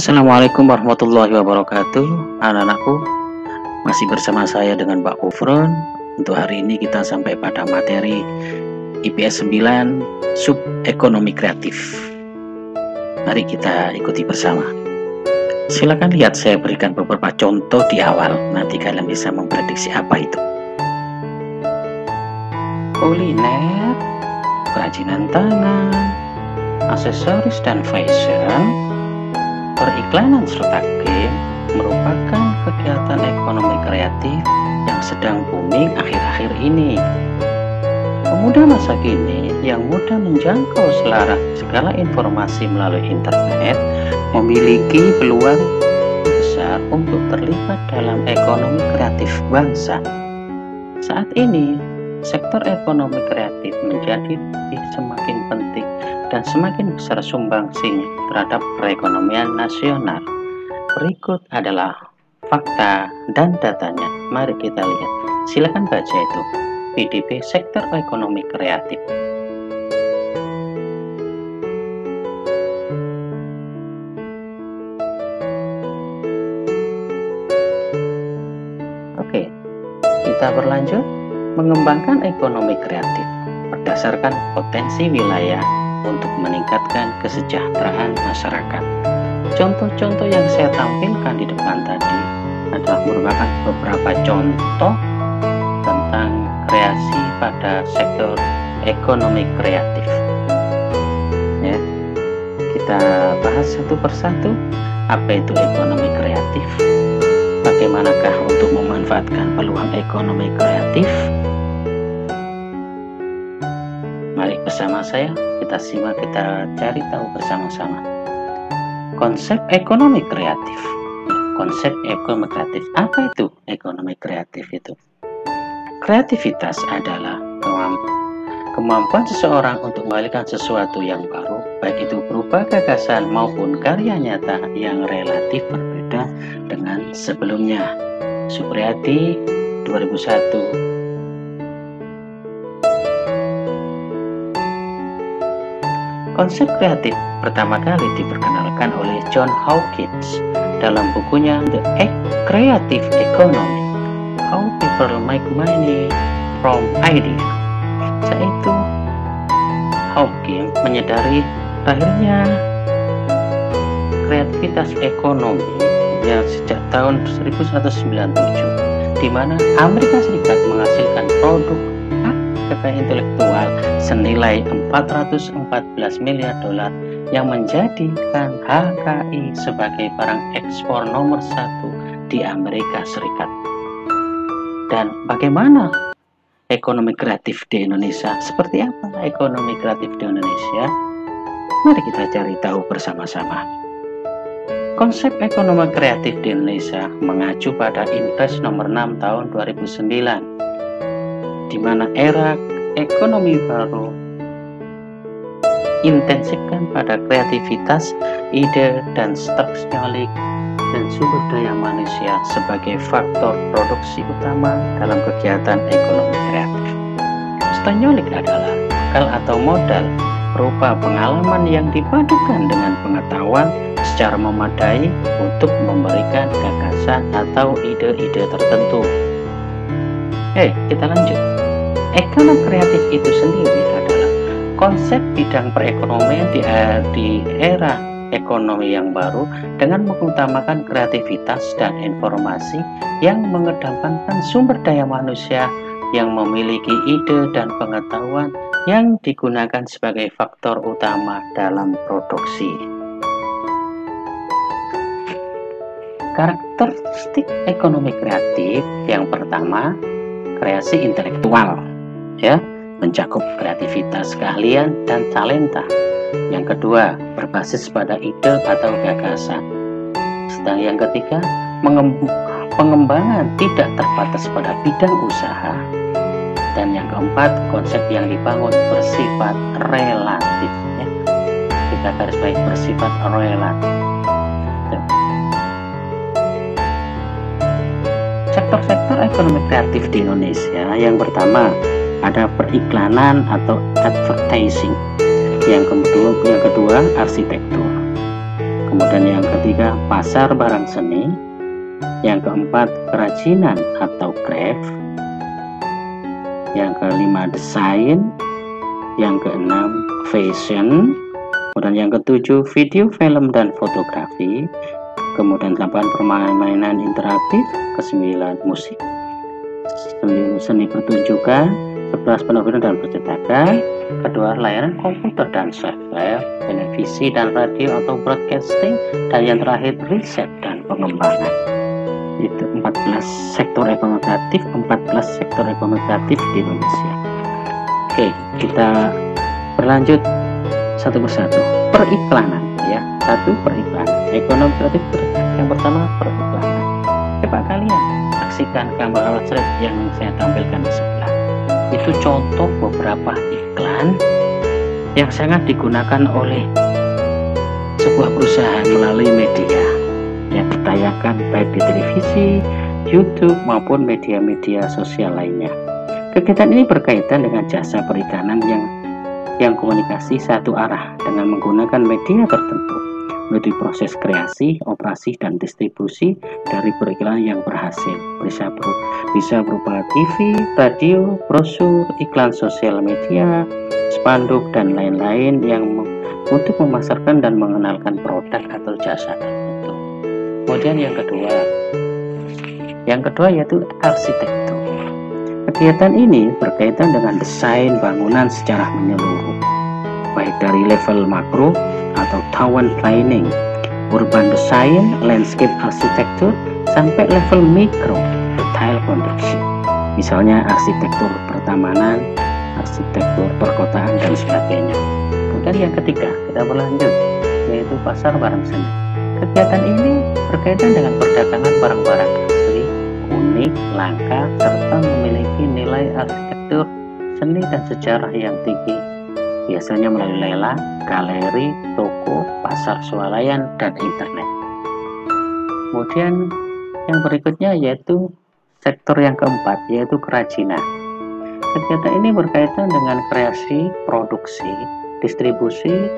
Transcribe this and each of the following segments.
Assalamualaikum warahmatullahi wabarakatuh. Anak-anakku, masih bersama saya dengan Pak Kufron. Untuk hari ini kita sampai pada materi IPS 9 sub ekonomi kreatif. Mari kita ikuti bersama. Silakan lihat, saya berikan beberapa contoh di awal. Nanti kalian bisa memprediksi apa itu. Kuliner, kerajinan tangan, aksesoris dan fashion, periklanan serta game merupakan kegiatan ekonomi kreatif yang sedang booming akhir-akhir ini. Pemuda masa kini yang mudah menjangkau segala informasi melalui internet memiliki peluang besar untuk terlibat dalam ekonomi kreatif bangsa. Saat ini, sektor ekonomi kreatif menjadi semakin penting dan semakin besar sumbangsihnya terhadap perekonomian nasional. Berikut adalah fakta dan datanya. Mari kita lihat. Silakan baca itu. PDB sektor ekonomi kreatif. Oke, kita berlanjut. Mengembangkan ekonomi kreatif berdasarkan potensi wilayah untuk meningkatkan kesejahteraan masyarakat. Contoh-contoh yang saya tampilkan di depan tadi adalah merupakan beberapa contoh tentang kreasi pada sektor ekonomi kreatif. Ya, kita bahas satu persatu. Apa itu ekonomi kreatif? Bagaimanakah untuk memanfaatkan peluang ekonomi kreatif? Mari bersama saya kita simak, kita cari tahu bersama-sama. Konsep ekonomi kreatif. Konsep ekonomi kreatif. Apa itu ekonomi kreatif itu? Kreativitas adalah kemampuan seseorang untuk mengalihkan sesuatu yang baru, baik itu berupa gagasan maupun karya nyata yang relatif berbeda dengan sebelumnya. Supriyadi 2001. Konsep kreatif pertama kali diperkenalkan oleh John Hawkins dalam bukunya The Creative Economy: How People Make Money from Idea. Saat itu, Hawkins menyadari lahirnya kreativitas ekonomi yang sejak tahun 1197, di mana Amerika Serikat menghasilkan produk kekayaan intelektual senilai 414 miliar dolar yang menjadikan HKI sebagai barang ekspor nomor 1 di Amerika Serikat. Dan bagaimana ekonomi kreatif di Indonesia? Seperti apa ekonomi kreatif di Indonesia? Mari kita cari tahu bersama-sama. Konsep ekonomi kreatif di Indonesia mengacu pada Impres nomor 6 tahun 2009, di mana era ekonomi baru intensifkan pada kreativitas, ide, dan Stokastik dan sumber daya manusia sebagai faktor produksi utama dalam kegiatan ekonomi kreatif. Stokastik adalah bekal atau modal berupa pengalaman yang dipadukan dengan pengetahuan secara memadai untuk memberikan gagasan atau ide-ide tertentu. Kita lanjut. Ekonomi kreatif itu sendiri adalah konsep bidang perekonomian di era ekonomi yang baru dengan mengutamakan kreativitas dan informasi yang mengedepankan sumber daya manusia yang memiliki ide dan pengetahuan yang digunakan sebagai faktor utama dalam produksi. Karakteristik ekonomi kreatif yang pertama, kreasi intelektual, mencakup kreativitas, keahlian, dan talenta. Yang kedua, berbasis pada ide atau gagasan. Sedang yang ketiga, pengembangan tidak terbatas pada bidang usaha. Dan yang keempat, konsep yang dibangun bersifat relatif. Kita garis baik, bersifat relatif. Sektor-sektor ekonomi kreatif di Indonesia, yang pertama ada periklanan atau advertising, yang kedua arsitektur, Kemudian yang ketiga, pasar barang seni. Yang keempat, kerajinan atau craft. Yang kelima, desain. Yang keenam, fashion. Kemudian yang ketujuh, video, film, dan fotografi. Kemudian 8, permainan interaktif. Ke-9, musik. Seni pertunjukan. 11, penerbitan dan percetakan. Kedua, layanan komputer dan software, televisi dan radio atau broadcasting. Dan yang terakhir, riset dan pengembangan. Itu 14 sektor ekonomi kreatif, 14 sektor ekonomi kreatif di Indonesia. Oke, kita berlanjut satu persatu. Periklanan, ya. Satu, periklanan. Ekonomi kreatif yang pertama, periklanan. Coba kalian saksikan gambar slide yang saya tampilkan di sebelah. Itu contoh beberapa iklan yang sangat digunakan oleh sebuah perusahaan melalui media yang ditayangkan baik di televisi, YouTube maupun media-media sosial lainnya. Kegiatan ini berkaitan dengan jasa periklanan yang komunikasi satu arah dengan menggunakan media tertentu melalui proses kreasi, operasi, dan distribusi dari periklanan yang berhasil. Bisa berupa TV, radio, brosur, iklan sosial media, spanduk, dan lain-lain yang untuk memasarkan dan mengenalkan produk atau jasa tertentu. Kemudian yang kedua yaitu arsitektur. Kegiatan ini berkaitan dengan desain bangunan secara menyeluruh, baik dari level makro atau town planning, urban design, landscape arsitektur, sampai level mikro, detail construction. Misalnya arsitektur pertamanan, arsitektur perkotaan, dan sebagainya. Kemudian yang ketiga, kita berlanjut, yaitu pasar barang seni. Kegiatan ini berkaitan dengan perdagangan barang-barang asli, unik, langka, serta memiliki nilai arsitektur, seni, dan sejarah yang tinggi. Biasanya melalui lelang, galeri, toko, pasar swalayan, dan internet. Kemudian yang berikutnya yaitu sektor yang keempat, yaitu kerajinan. Kegiatan ini berkaitan dengan kreasi, produksi, distribusi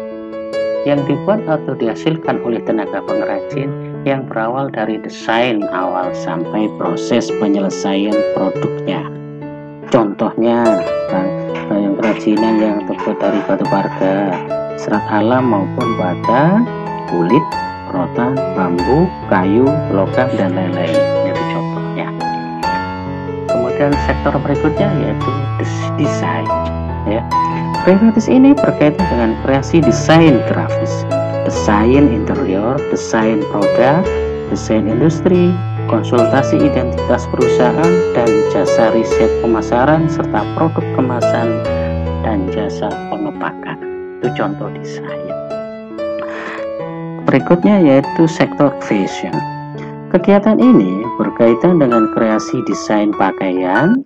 yang dibuat atau dihasilkan oleh tenaga pengrajin yang berawal dari desain awal sampai proses penyelesaian produknya. Contohnya yang kerajinan yang terbuat dari batu bara, serat alam maupun bata, kulit, rotan, bambu, kayu, logam, dan lain-lain. Itu contohnya. Kemudian sektor berikutnya yaitu desain. Ya. Kreativitas ini berkaitan dengan kreasi desain grafis, desain interior, desain produk, desain industri, konsultasi identitas perusahaan, dan jasa riset pemasaran, serta produk kemasan dan jasa pengepakan. Itu contoh desain. Berikutnya yaitu sektor fashion. Kegiatan ini berkaitan dengan kreasi desain pakaian,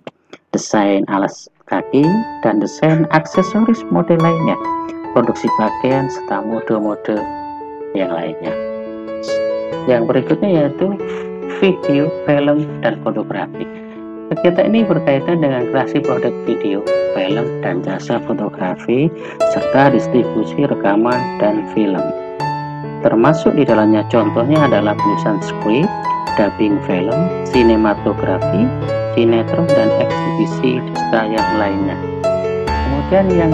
desain alas kaki, dan desain aksesoris model lainnya, produksi pakaian, serta mode-mode yang lainnya. Yang berikutnya yaitu video, film, dan fotografi. Kegiatan ini berkaitan dengan kreasi produk video, film, dan jasa fotografi, serta distribusi rekaman dan film. Termasuk di dalamnya contohnya adalah penulisan skrip, dubbing film, sinematografi, sinetron, dan eksibisi serta yang lainnya. Kemudian yang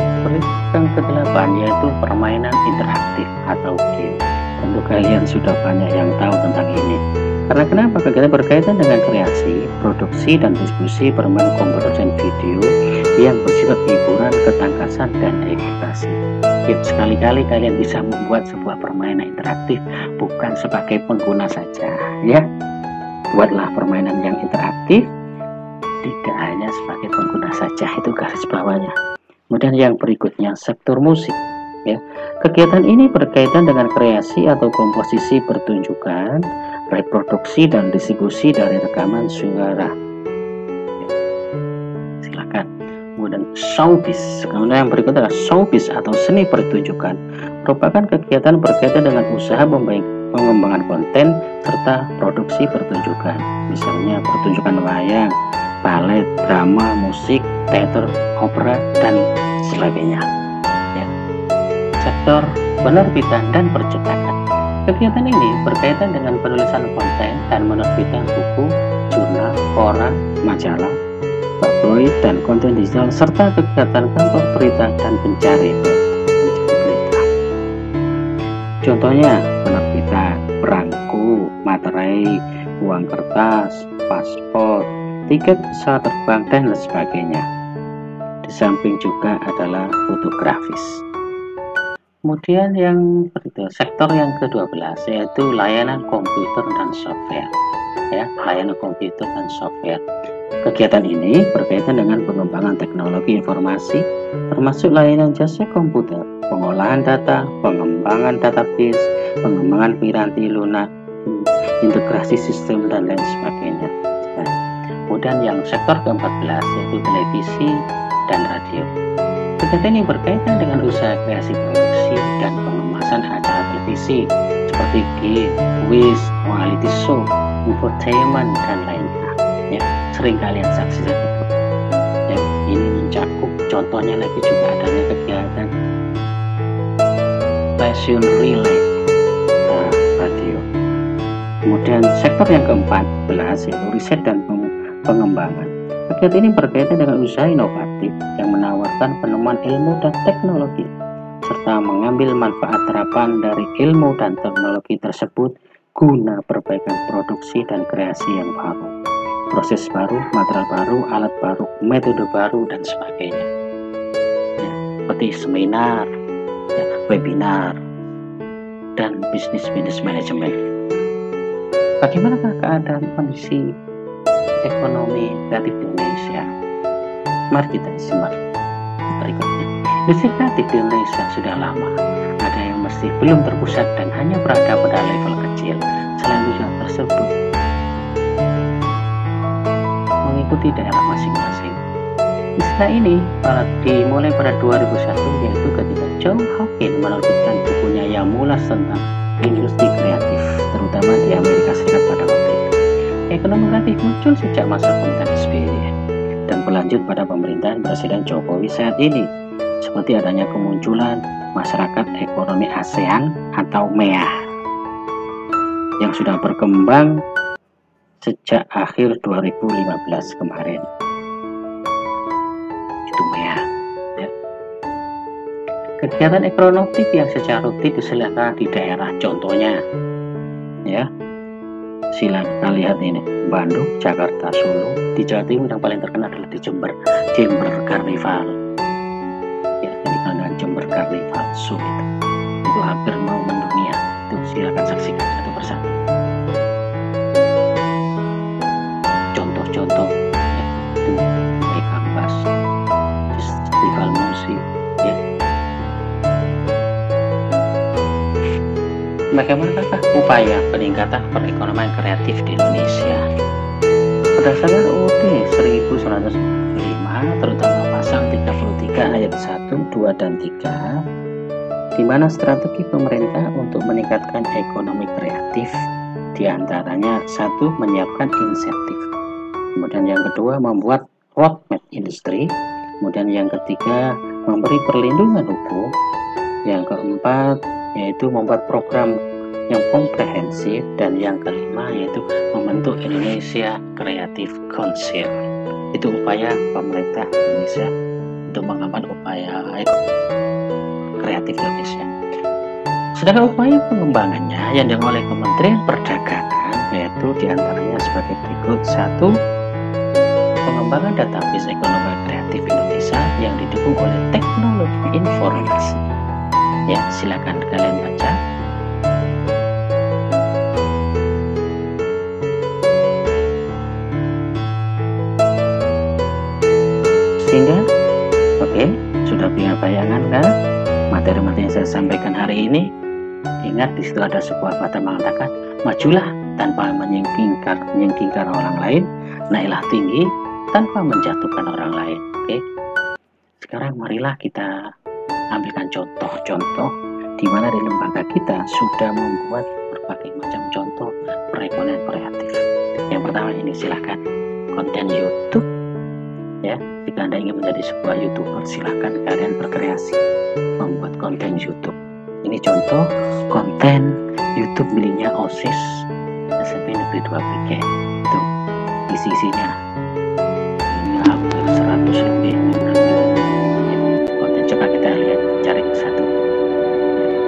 ke-8 yaitu permainan interaktif atau game. Tentu kalian sudah banyak yang tahu tentang ini. Karena kenapa? Kegiatan berkaitan dengan kreasi, produksi, dan distribusi permainan komputer dan video yang bersifat hiburan, ketangkasan, dan edukasi. Yuk, sekali-kali kalian bisa membuat sebuah permainan interaktif, bukan sebagai pengguna saja, ya. Buatlah permainan yang interaktif, tidak hanya sebagai pengguna saja, itu garis bawahnya. Kemudian yang berikutnya, sektor musik. Ya. Kegiatan ini berkaitan dengan kreasi atau komposisi pertunjukan, reproduksi, dan distribusi dari rekaman suara. Silakan. Kemudian showbiz. Kemudian yang berikutnya adalah showbiz atau seni pertunjukan. Merupakan kegiatan berkaitan dengan usaha pengembangan konten serta produksi pertunjukan. Misalnya pertunjukan wayang, balet, drama, musik, teater, opera, dan sebagainya. Ya. Sektor penerbitan dan percetakan. Kegiatan ini berkaitan dengan penulisan konten dan menerbitkan buku, jurnal, koran, majalah, tabloid, dan konten digital, serta kegiatan kantor berita dan pencari berita. Contohnya penerbitan perangko, materai, uang kertas, paspor, tiket pesawat terbang, dan lain sebagainya. Di samping juga adalah fotografis. Kemudian yang sektor yang ke-12 yaitu layanan komputer dan software. Ya, layanan komputer dan software. Kegiatan ini berkaitan dengan pengembangan teknologi informasi, termasuk layanan jasa komputer, pengolahan data, pengembangan database, pengembangan piranti lunak, integrasi sistem, dan lain sebagainya. Nah, kemudian yang sektor ke-14 yaitu televisi dan radio. Kegiatan ini berkaitan dengan usaha kreasi produksi dan pengemasan acara televisi seperti game, quiz, reality show, infotainment, dan lainnya. Ya, sering kalian saksikan itu. Ya, ini mencakup contohnya lagi juga adanya kegiatan passion relay radio. Kemudian sektor yang ke-14 yaitu riset dan pengembangan. Kegiatan ini berkaitan dengan usaha inovatif yang menawarkan penemuan ilmu dan teknologi, serta mengambil manfaat terapan dari ilmu dan teknologi tersebut guna perbaikan produksi dan kreasi yang baru, proses baru, material baru, alat baru, metode baru, dan sebagainya. Ya, seperti seminar, ya, webinar, dan bisnis manajemen. Bagaimanakah keadaan kondisi ekonomi kreatif di Indonesia? Mari kita simak berikutnya. Industri kreatif di Indonesia sudah lama, ada yang masih belum terpusat dan hanya berada pada level kecil. Selain usaha tersebut mengikuti daerah masing-masing. Istilah ini dimulai pada 2001, yaitu ketika John Hawkins menerbitkan bukunya yang mulas tentang industri kreatif, terutama di Amerika Serikat pada waktu itu. Ekonomi kreatif muncul sejak masa pemerintahan SBY dan berlanjut pada pemerintahan Presiden Jokowi saat ini, seperti adanya kemunculan Masyarakat Ekonomi ASEAN atau MEA yang sudah berkembang sejak akhir 2015 kemarin. Itu MEA. Ya. Kegiatan ekonomi yang secara rutin diselenggarakan di daerah, contohnya ya, silakan lihat ini, Bandung, Jakarta, Solo. Di Jawa Timur yang paling terkenal adalah di Jember Carnival. Ya, dengan Jember Carnival Show itu hampir mau mendunia. Itu silakan saksikan satu persatu. Contoh-contoh ya, itu Ekambas, festival musik. Ya. Bagaimanakah upaya peningkatan perekonomian kreatif di Indonesia? Berdasarkan UUD 1945, terutama pasal 33 ayat 1, 2, dan 3, di mana strategi pemerintah untuk meningkatkan ekonomi kreatif diantaranya satu, menyiapkan insentif, kemudian yang kedua membuat roadmap industri, kemudian yang ketiga memberi perlindungan hukum, yang keempat yaitu membuat program yang komprehensif, dan yang kelima yaitu membentuk Indonesia Creative Council. Itu upaya pemerintah Indonesia untuk mengembangkan upaya kreatif Indonesia. Sedangkan upaya pengembangannya yang dilakukan oleh Kementerian Perdagangan yaitu diantaranya sebagai berikut. Satu, pengembangan database ekonomi kreatif Indonesia yang didukung oleh teknologi informasi. Ya, silakan kalian baca. Sehingga, oke, sudah punya bayangan kan materi-materi yang saya sampaikan hari ini. Ingat, di situ ada sebuah kata mengatakan, majulah tanpa menyingkirkan orang lain, naiklah tinggi tanpa menjatuhkan orang lain. Oke. Sekarang marilah kita ambilkan contoh-contoh di mana di lembaga kita sudah membuat berbagai macam contoh perekonomian kreatif. Yang pertama ini, silahkan konten YouTube. Ya, jika Anda ingin menjadi sebuah YouTuber, silahkan kalian berkreasi membuat konten YouTube. Ini contoh konten YouTube belinya OSIS SMP Negeri 2 Prigen. Itu isi-isinya hampir 100 lebih. Oke, coba kita lihat, cari satu.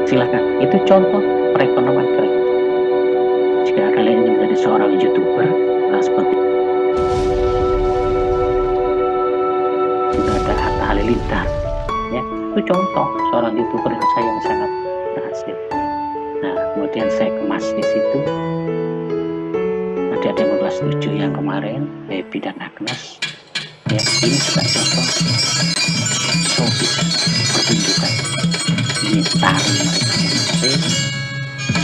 Silakan, itu contoh perekonomian kreatif. Jika kalian ingin menjadi seorang YouTuber, nah seperti sudah ada Atta Halilintar, ya, itu contoh seorang YouTuber yang sangat berhasil. Nah, kemudian saya kemas di situ. Ada demo kelas 7 yang kemarin, Baby dan Agnes. Ya, ini juga contoh showbiz pertunjukan. Ini tari mereka menari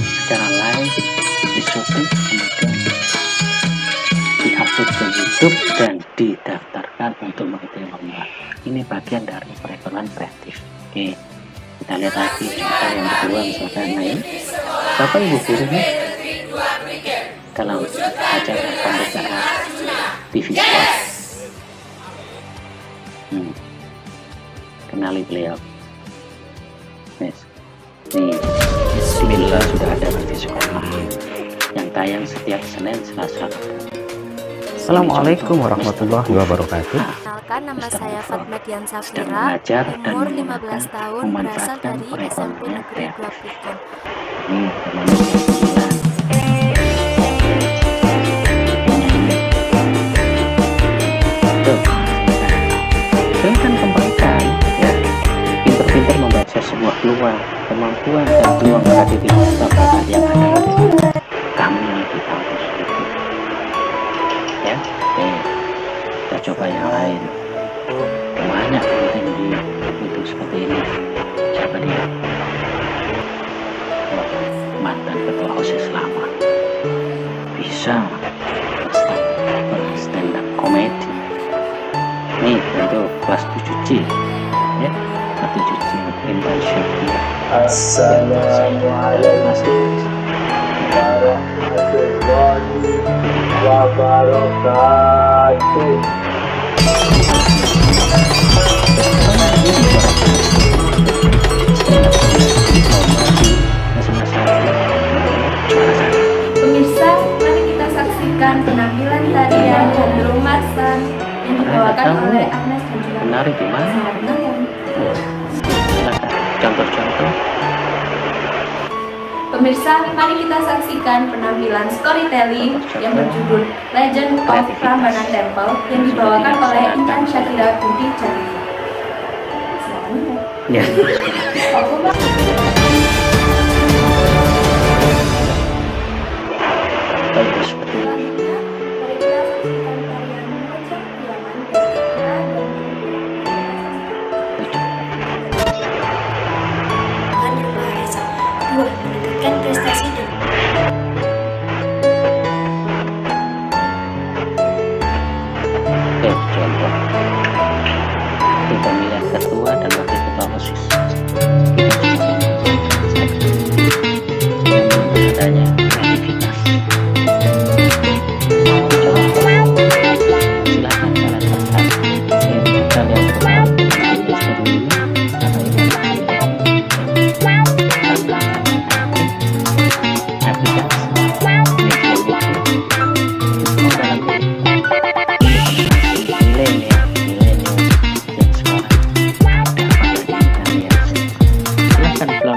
secara live, di syuting, kemudian diupload ke YouTube dan didaftarkan untuk mengikuti lomba. Ini bagian dari perekonomian kreatif. Oke, kita lihat lagi contoh yang kedua, misalkan naik Bapak Ibu gurunya dalam acara pembukaan TV Sport. Kenali beliau. Yes. Nih, Bismillah sudah ada di sekolah yang tayang setiap Senin, Selasa. Assalamualaikum warahmatullahi wabarakatuh. Perkenalkan, nama saya Fatmadian Safira, umur 15 tahun, berasal dari SMP Negeri 2 Prigen. Silahkan kembangkan, ya, pinter-pinter membaca sebuah peluang, kemampuan dan peluang berada di tempat yang ada. Kamu lebih tahu itu. Ya, kita coba yang lain. Banyak konten di YouTube seperti ini. Siapa dia? Mantan ketua OSIS lama bisa stand up comedy. Nih untuk kelas 7C, ya, kelas 7C internship. Assalamualaikum warahmatullahi wabarakatuh. Pemirsa, mari kita saksikan penampilan tarian Hendro Marsan yang dibawakan oleh Agnes dan juga Menari di mana? Contoh-contoh. Pemirsa, mari kita saksikan penampilan storytelling yang berjudul Legend of Prambanan Temple yang dibawakan oleh Intan Syakira Binti Jalil. Ya. Bagus, betul. Meningkatkan prestasi dan Oke, contoh di pemilihan ketua dan wakil ketua OSIS. Adanya kreativitas. Silakan kalian tertarik. Kalian tertarik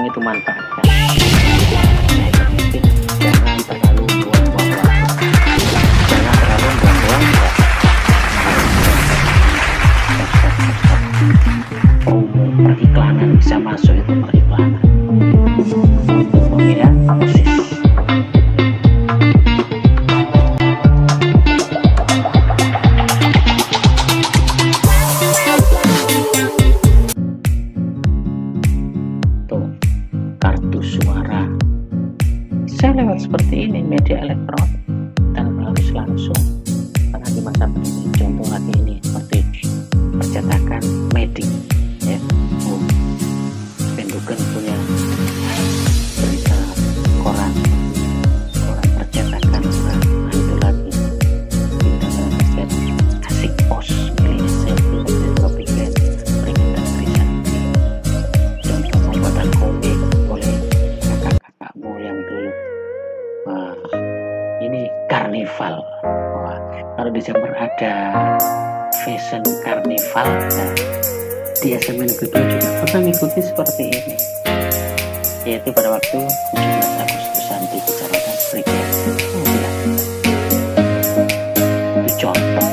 itu manfaatkan. Jangan terlalu buang-buang waktu. Jangan terlalu buang-buang periklanan, bisa masuk itu periklanan untuk pemilihan OSIS. Kartu suara saya lewat seperti ini, media elektronik, dan harus langsung karena di masa pandemi. Contoh lagi ini seperti percetakan medik, ya. Pendukan punya berita koran percetakan, nah itu lagi kita lihat asik pos milik saya bikin peringatan riset. Contoh pembuatan komik oleh kakak-kakakmu yang dulu karnival. Wah, kalau di Jember ada fashion karnival, nah, di SMA Negeri 2 juga pernah mengikuti seperti ini, yaitu pada waktu 17 Agustusan di Kecamatan Srigen. Ya. Itu contoh.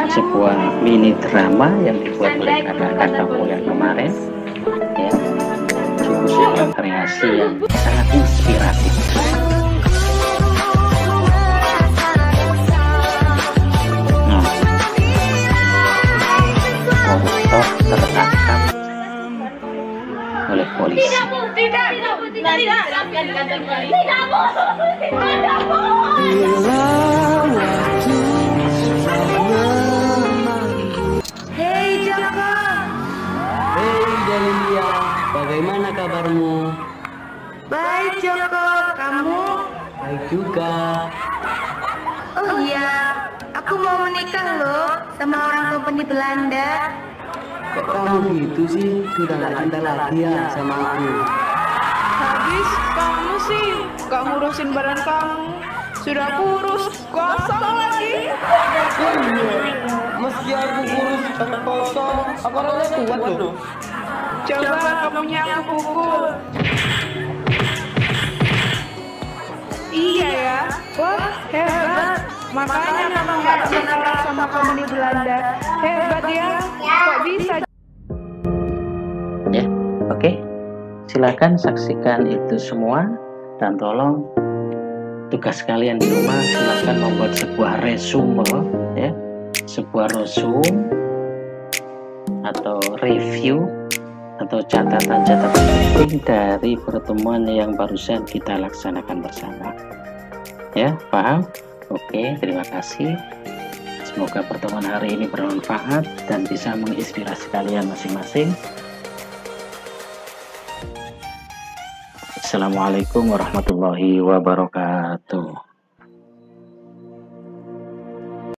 Sebuah mini drama yang dibuat oleh kakak-kakak kamu yang kemarin, ya, sebuah kreasi yang sangat inspiratif. Nah, koruptor tertangkap oleh polisi. Hei Joko. Hei Delia, bagaimana kabarmu? Baik Joko, kamu? Baik juga. Oh iya, aku mau menikah loh sama orang kompeni Belanda. Kok kamu gitu sih? Sudah gak cinta lagi ya sama aku? Habis kamu sih gak ngurusin badan kamu. Sudah kurus, kosong lagi. Meski aku kurus dan kosong, aku rasanya kuat loh. Coba kamunya aku pukul. Iya ya, wah hebat. Makanya kamu gak kenal sama kompeni Belanda. Hebat ya, kok bisa? Ya, oke. Silakan saksikan itu semua dan tolong tugas kalian di rumah, silakan membuat sebuah resume, ya, sebuah resume atau review atau catatan-catatan penting dari pertemuan yang barusan kita laksanakan bersama. Ya, paham? Oke, terima kasih. Semoga pertemuan hari ini bermanfaat dan bisa menginspirasi kalian masing-masing. Assalamualaikum warahmatullahi wabarakatuh.